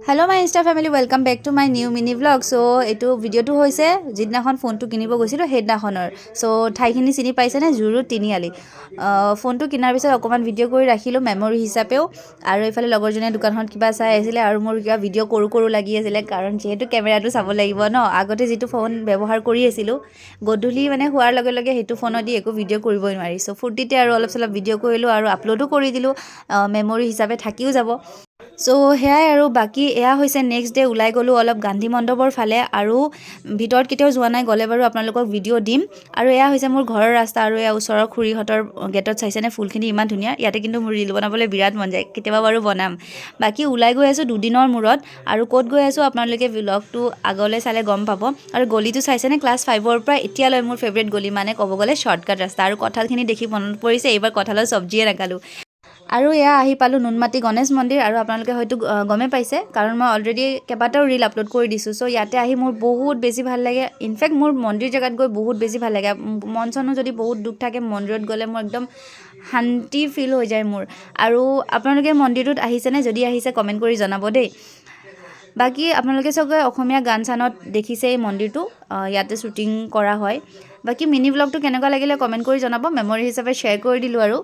Hello' my insta family welcome back to my new mini blog. চ' এইটো ভিডিঅ'টো হৈছে যিদিনাখন ফোনটো কিনিব গৈছিলোঁ সেইদিনাখনৰ। চ' ঠাইখিনি চিনি পাইছেনে? জুৰু তিনিআলি। ফোনটো কিনাৰ পিছত অকণমান ভিডিঅ' কৰি ৰাখিলোঁ মেমৰি হিচাপেও, আৰু এইফালে লগৰজনীয়ে দোকানখনত কিবা চাই আছিলে আৰু মোৰ কিবা ভিডিঅ' কৰোঁ লাগি আছিলে, কাৰণ যিহেতু কেমেৰাটো চাব লাগিব ন। আগতে যিটো ফোন ব্যৱহাৰ কৰি আছিলোঁ, গধূলি মানে হোৱাৰ লগে লগে সেইটো ফোনেদি একো ভিডিঅ' কৰিবই নোৱাৰি। চ' ফূৰ্তিতে আৰু অলপ চলপ ভিডিঅ' কৰিলোঁ আৰু আপলোডো কৰি দিলোঁ, মেমৰি হিচাপে থাকিও যাব। চ' সেয়াই আৰু বাকী এয়া হৈছে নেক্সট ডে' ওলাই গ'লোঁ অলপ গান্ধী মণ্ডপৰ ফালে, আৰু ভিতৰত কেতিয়াও যোৱা নাই, গ'লে বাৰু আপোনালোকক ভিডিঅ' দিম। আৰু এয়া হৈছে মোৰ ঘৰৰ ৰাস্তা, আৰু এয়া ওচৰৰ খুৰীহঁতৰ গেটত চাইছেনে ফুলখিনি ইমান ধুনীয়া। ইয়াতে কিন্তু মোৰ ৰীল বনাবলৈ বিৰাট মন যায়, কেতিয়াবা বাৰু বনাম। বাকী ওলাই গৈ আছোঁ দুদিনৰ মূৰত, আৰু ক'ত গৈ আছোঁ আপোনালোকে ভ্লগটো আগলৈ চালে গম পাব। আৰু গলিটো চাইছেনে, ক্লাছ 5ৰ পৰা এতিয়ালৈ মোৰ ফেভৰেট গলি, মানে ক'ব গ'লে শ্বৰ্টকাট ৰাস্তা। আৰু কঁঠালখিনি দেখি মনত পৰিছে এইবাৰ কঁঠালৰ চব্জিয়ে নাখালোঁ। আৰু এয়া আহি পালোঁ নুনমাটি গণেশ মন্দিৰ, আৰু আপোনালোকে হয়তো গমেই পাইছে, কাৰণ মই অলৰেডি কেইবাটাও ৰীল আপলোড কৰি দিছোঁ। চ' ইয়াতে আহি মোৰ বহুত বেছি ভাল লাগে। ইনফেক্ট মোৰ মন্দিৰ জেগাত গৈ বহুত বেছি ভাল লাগে। মন চনো যদি বহুত দুখ থাকে, মন্দিৰত গ'লে মোৰ একদম শান্তি ফিল হৈ যায় মোৰ। আৰু আপোনালোকে মন্দিৰটোত আহিছেনে? যদি আহিছে কমেণ্ট কৰি জনাব দেই। বাকী আপোনালোকে চাগৈ অসমীয়া গান চানত দেখিছে এই মন্দিৰটো, ইয়াতে শ্বুটিং কৰা হয়। বাকী মিনি ব্লগটো কেনেকুৱা লাগিলে কমেণ্ট কৰি জনাব, মেমৰি হিচাপে শ্বেয়াৰ কৰি দিলোঁ আৰু।